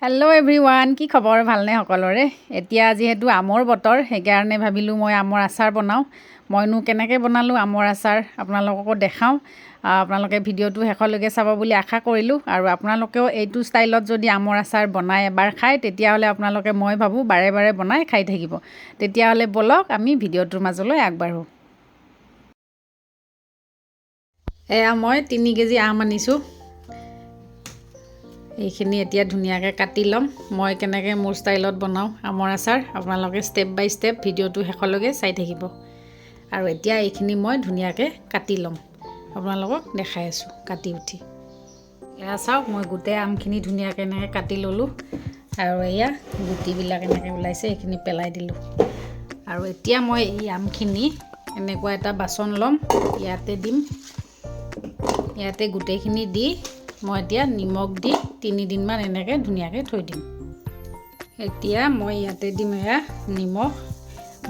Hello' everyone, কি খবৰ? ভালনে সকলোৰে? এতিয়া যিহেতু আমৰ বতৰ, সেইকাৰণে ভাবিলোঁ মই আমৰ আচাৰ বনাওঁ। মইনো কেনেকৈ বনালোঁ আমৰ আচাৰ আপোনালোককো দেখাওঁ। আপোনালোকে ভিডিঅ'টো শেষলৈকে চাব বুলি আশা কৰিলোঁ। আৰু আপোনালোকেও এইটো ষ্টাইলত যদি আমৰ আচাৰ বনাই এবাৰ খায়, তেতিয়াহ'লে আপোনালোকে মই ভাবোঁ বাৰে বাৰে বনাই খাই থাকিব। তেতিয়াহ'লে ব'লক আমি ভিডিঅ'টোৰ মাজলৈ আগবাঢ়োঁ। এয়া মই 3 কেজি আম আনিছোঁ। এইখিনি এতিয়া ধুনীয়াকৈ কাটি ল'ম। মই কেনেকৈ মোৰ ষ্টাইলত বনাওঁ আমৰ আচাৰ, আপোনালোকে ষ্টেপ বাই ষ্টেপ ভিডিঅ'টো শেষলৈকে চাই থাকিব। আৰু এতিয়া এইখিনি মই ধুনীয়াকৈ কাটি ল'ম, আপোনালোকক দেখাই আছোঁ কাটি উঠি। এয়া চাওক, মই গোটেই আমখিনি ধুনীয়াকৈ এনেকৈ কাটি ল'লোঁ। আৰু এয়া গুটিবিলাক এনেকৈ ওলাইছে, এইখিনি পেলাই দিলোঁ। আৰু এতিয়া মই এই আমখিনি এনেকুৱা এটা বাচন ল'ম, ইয়াতে দিম। ইয়াতে গোটেইখিনি দি মই এতিয়া নিমখ দি 3 দিনমান এনেকৈ ধুনীয়াকৈ থৈ দিম। এতিয়া মই ইয়াতে দিম এয়া নিমখ।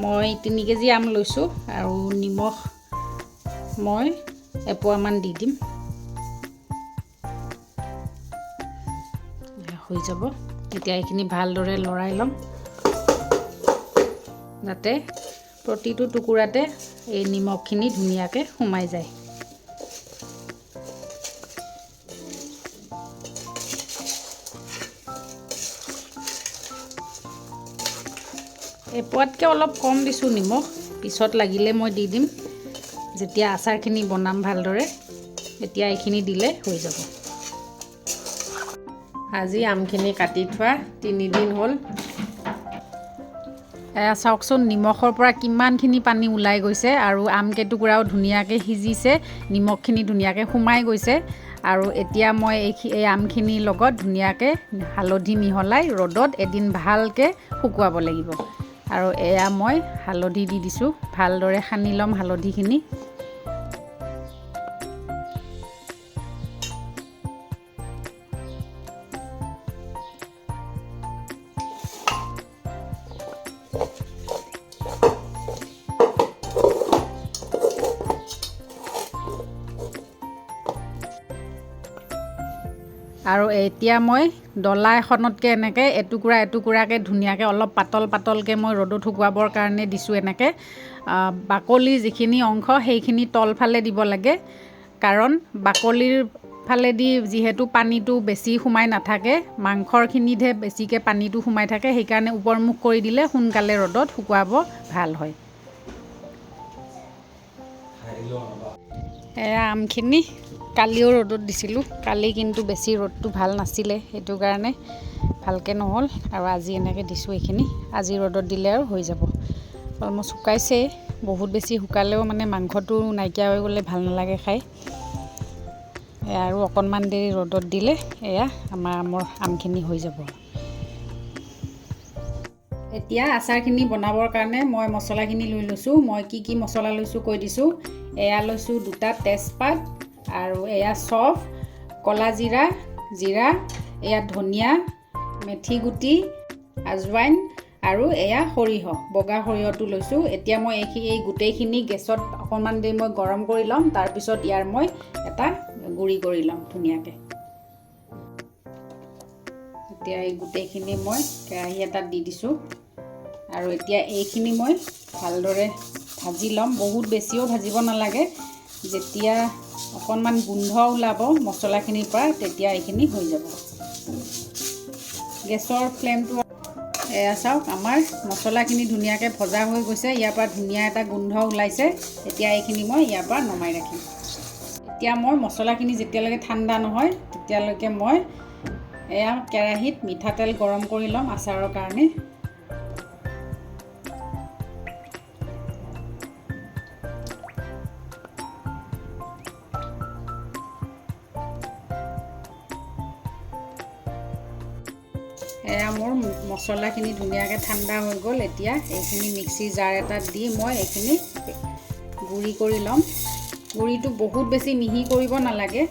মই 3 কেজি আম লৈছোঁ আৰু নিমখ মই এপোৱামান দি দিম। হৈ যাব। এতিয়া এইখিনি ভালদৰে লৰাই ল'ম, যাতে প্ৰতিটো টুকুৰাতে এই নিমখখিনি ধুনীয়াকৈ সোমাই যায়। এপোৱাতকৈ অলপ কম দিছোঁ নিমখ, পিছত লাগিলে মই দি দিম যেতিয়া আচাৰখিনি বনাম ভালদৰে। এতিয়া এইখিনি দিলে হৈ যাব। আজি আমখিনি কাটি থোৱা 3 দিন হ'ল। এয়া চাওকচোন, নিমখৰ পৰা কিমানখিনি পানী ওলাই গৈছে আৰু আমকেইটুকুৰাও ধুনীয়াকৈ সিজিছে, নিমখখিনি ধুনীয়াকৈ সোমাই গৈছে। আৰু এতিয়া মই এই আমখিনিৰ লগত ধুনীয়াকৈ হালধি মিহলাই ৰ'দত এদিন ভালকৈ শুকুৱাব লাগিব। আৰু এয়া মই হালধি দি দিছোঁ, ভালদৰে সানি ল'ম হালধিখিনি। আৰু এতিয়া মই ডলা এখনতকৈ এনেকৈ এটুকুৰা এটুকুৰাকৈ ধুনীয়াকৈ অলপ পাতল পাতলকৈ মই ৰ'দত শুকুৱাবৰ কাৰণে দিছোঁ। এনেকৈ বাকলিৰ যিখিনি অংশ সেইখিনি তলফালে দিব লাগে, কাৰণ বাকলিৰ ফালেদি যিহেতু পানীটো বেছি সোমাই নাথাকে, মাংসৰখিনিতহে বেছিকৈ পানীটো সোমাই থাকে, সেইকাৰণে ওপৰমুখ কৰি দিলে সোনকালে ৰ'দত শুকুৱাব ভাল হয়। এয়া আমখিনি কালিও ৰ'দত দিছিলোঁ, কালি কিন্তু বেছি ৰ'দটো ভাল নাছিলে, সেইটো কাৰণে ভালকৈ নহ'ল। আৰু আজি এনেকৈ দিছোঁ এইখিনি, আজি ৰ'দত দিলে আৰু হৈ যাব। অলমষ্ট শুকাইছে, বহুত বেছি শুকালেও মানে মাংসটো নাইকিয়া হৈ গ'লে ভাল নালাগে খাই। আৰু অকণমান দেৰি ৰ'দত দিলে এয়া আমাৰ আমখিনি হৈ যাব। এতিয়া আচাৰখিনি বনাবৰ কাৰণে মই মছলাখিনি লৈ লৈছোঁ। মই কি মছলা লৈছোঁ কৈ দিছোঁ। এয়া লৈছোঁ 2টা তেজপাত, আৰু এয়া চফ, ক'লা জিৰা, এয়া ধনিয়া, মেথি গুটি, আজৱাইন, আৰু এয়া সৰিয়হ, বগা সৰিয়হটো লৈছোঁ। এতিয়া মই এই গোটেইখিনি গেছত অকণমান দেৰি মই গৰম কৰি ল'ম, তাৰপিছত ইয়াৰ মই এটা গুড়ি কৰি ল'ম ধুনীয়াকৈ। এতিয়া এই গোটেইখিনি মই কেৰাহী এটাত দি দিছোঁ। আৰু এতিয়া এইখিনি মই ভালদৰে ভাজি ল'ম, বহুত বেছিও ভাজিব নালাগে। যেতিয়া অকণমান গোন্ধ ওলাব মছলাখিনিৰ পৰা, তেতিয়া এইখিনি হৈ যাব। গেছৰ ফ্লেমটো এয়া চাওক, আমাৰ মছলাখিনি ধুনীয়াকৈ ভজা হৈ গৈছে, ইয়াৰ পৰা ধুনীয়া এটা গোন্ধ ওলাইছে। এতিয়া এইখিনি মই ইয়াৰ পৰা নমাই ৰাখিম। এতিয়া মই মছলাখিনি যেতিয়ালৈকে ঠাণ্ডা নহয় তেতিয়ালৈকে মই এয়া কেৰাহীত মিঠাতেল গৰম কৰি ল'ম আচাৰৰ কাৰণে। এয়া মোৰ মছলাখিনি ধুনীয়াকৈ ঠাণ্ডা হৈ গ'ল। এতিয়া এইখিনি মিক্সিৰ জাৰ এটাত দি মই এইখিনি গুড়ি কৰি ল'ম। গুড়িটো বহুত বেছি মিহি কৰিব নালাগে।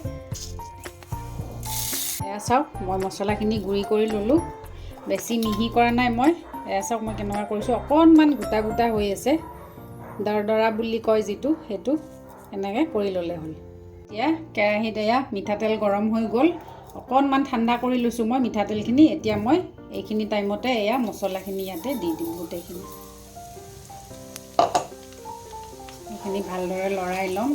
এয়া চাওক, মই মছলাখিনি গুড়ি কৰি ল'লোঁ, বেছি মিহি কৰা নাই মই। এয়া চাওক মই কেনেকুৱা কৰিছোঁ, অকণমান গোটা গোটা হৈ আছে, দৰদৰা বুলি কয় যিটো, সেইটো এনেকৈ কৰি ল'লে হ'ল। এতিয়া কেৰাহীত এয়া মিঠাতেল গৰম হৈ গ'ল, অকণমান ঠাণ্ডা কৰি লৈছোঁ মই মিঠাতেলখিনি। এতিয়া মই এইখিনি টাইমতে এয়া মছলাখিনি ইয়াতে দি দিম গোটেইখিনি। এইখিনি ভালদৰে লৰাই ল'ম।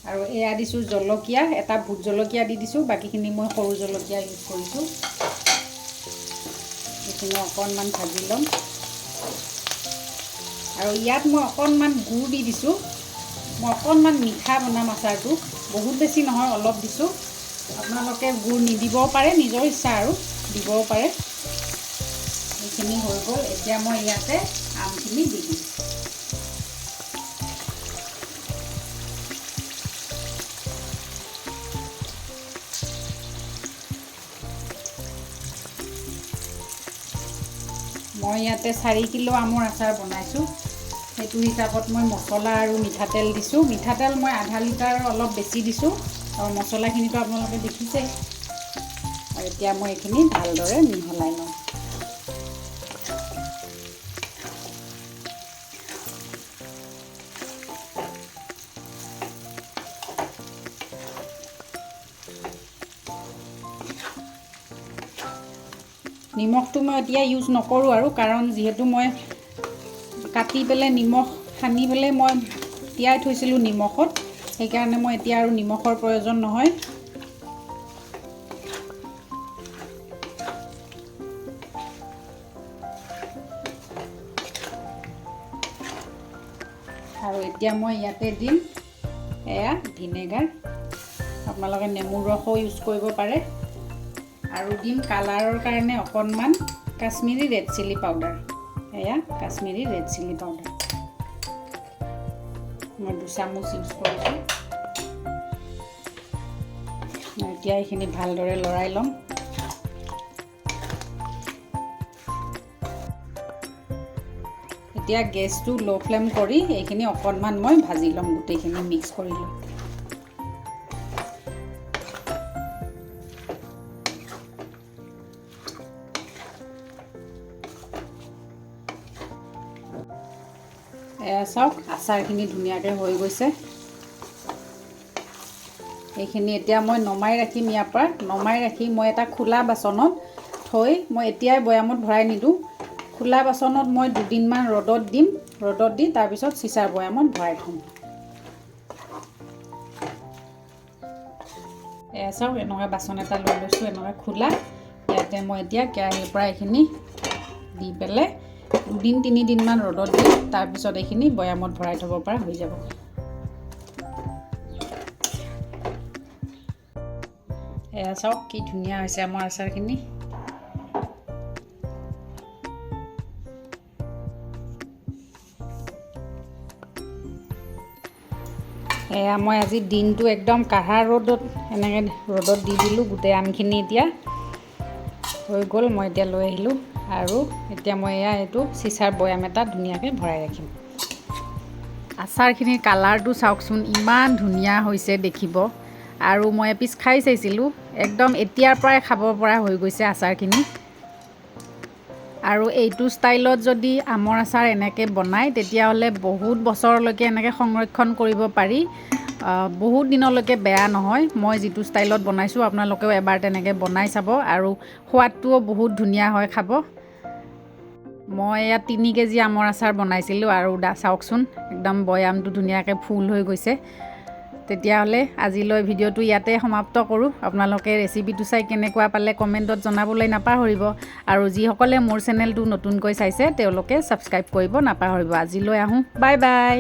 আৰু এয়া দিছোঁ জলকীয়া, এটা ভোট জলকীয়া দি দিছোঁ, বাকীখিনি মই সৰু জলকীয়া ইউজ কৰিছোঁ। এইখিনি অকণমান ভাজি ল'ম। আৰু ইয়াত মই অকণমান গুড় দি দিছোঁ। মই অকণমান মিঠা বনাম আচাৰটো, বহুত বেছি নহয়, অলপ দিছোঁ। আপোনালোকে গুড় নিদিবও পাৰে, নিজৰ ইচ্ছা আৰু দিবও পাৰে। এইখিনি হৈ গ'ল। এতিয়া মই ইয়াতে আমখিনি দি দিম। মই ইয়াতে 4 কিলো আমৰ আচাৰ বনাইছোঁ। সেইটো হিচাপত মই মছলা আৰু মিঠাতেল দিছোঁ। মিঠাতেল মই আধা লিটাৰৰ অলপ বেছি দিছোঁ, আৰু মছলাখিনিতো আপোনালোকে দেখিছে। আৰু এতিয়া মই এইখিনি ভালদৰে মিহলাই লওঁ। নিমখটো মই এতিয়া ইউজ নকৰোঁ আৰু, কাৰণ যিহেতু মই কাটি পেলাই নিমখ সানি পেলাই মই তিয়াই থৈছিলোঁ নিমখত, সেইকাৰণে মই এতিয়া আৰু নিমখৰ প্ৰয়োজন নহয়। আৰু এতিয়া মই ইয়াতে দিম এয়া ভিনেগাৰ। আপোনালোকে নেমুৰ ৰসো ইউজ কৰিব পাৰে। আৰু দিম কালাৰৰ কাৰণে অকণমান কাশ্মীৰী ৰেড চিলি পাউডাৰ। এয়া কাশ্মীৰী ৰেড চিলি পাউডাৰ মই 2 চামুচ ইউজ কৰিছোঁ। এতিয়া এইখিনি ভালদৰে লৰাই ল'ম। এতিয়া গেছটো ল' ফ্লেম কৰি এইখিনি অকণমান মই ভাজি ল'ম, গোটেইখিনি মিক্স কৰি ল'ম। এয়া চাওক, আচাৰখিনি ধুনীয়াকৈ হৈ গৈছে। এইখিনি এতিয়া মই নমাই ৰাখিম। ইয়াৰ পৰা নমাই ৰাখি মই এটা খোলা বাচনত থৈ, মই এতিয়াই বৈয়ামত ভৰাই নিদিওঁ। খোলা বাচনত মই 2 দিনমান ৰ'দত দিম। ৰ'দত দি তাৰপিছত চিচাৰ বৈয়ামত ভৰাই থ'ম। এয়া চাওক, এনেকুৱা বাচন এটা লৈ লৈছোঁ, এনেকুৱা খোলা। ইয়াতে মই এতিয়া কেৰাহীৰ পৰা এইখিনি দি পেলাই 2-3 দিনমান ৰ'দত দিম। তাৰপিছত এইখিনি বৈয়ামত ভৰাই থ'ব পৰা হৈ যাব। এয়া চাওক কি ধুনীয়া হৈছে আমাৰ আচাৰখিনি। এয়া মই আজি দিনটো একদম কাঢ়া ৰ'দত এনেকৈ ৰ'দত দি দিলোঁ গোটেই আমখিনি। এতিয়া হৈ গ'ল। মই এতিয়া লৈ আহিলোঁ, আৰু এতিয়া মই এইটো চিচাৰ বৈয়াম এটা ধুনীয়াকৈ ভৰাই ৰাখিম। আচাৰখিনিৰ কালাৰটো চাওকচোন, ইমান ধুনীয়া হৈছে দেখিব। আৰু মই এপিচ খাই চাইছিলোঁ, একদম এতিয়াৰ পৰাই খাব পৰা হৈ গৈছে আচাৰখিনি। আৰু এইটো ষ্টাইলত যদি আমৰ আচাৰ এনেকৈ বনায়, তেতিয়াহ'লে বহুত বছৰলৈকে এনেকৈ সংৰক্ষণ কৰিব পাৰি। বহুত দিনলৈকে বেয়া নহয়। মই যিটো ষ্টাইলত বনাইছোঁ, আপোনালোকেও এবাৰ তেনেকৈ বনাই চাব, আৰু সোৱাদটোও বহুত ধুনীয়া হয় খাব। মই ইয়াত 3 কেজি আমৰ আচাৰ বনাইছিলোঁ, আৰু চাওকচোন একদম বৈয়ামটো ধুনীয়াকৈ ফুল হৈ গৈছে। তেতিয়াহ'লে আজিলৈ ভিডিঅ'টো ইয়াতে সমাপ্ত কৰোঁ। আপোনালোকে ৰেচিপিটো চাই কেনেকুৱা পালে কমেণ্টত জনাবলৈ নাপাহৰিব। আৰু যিসকলে মোৰ চেনেলটো নতুনকৈ চাইছে, তেওঁলোকে ছাবস্ক্ৰাইব কৰিব নাপাহৰিব। আজিলৈ আহোঁ, বাই বাই।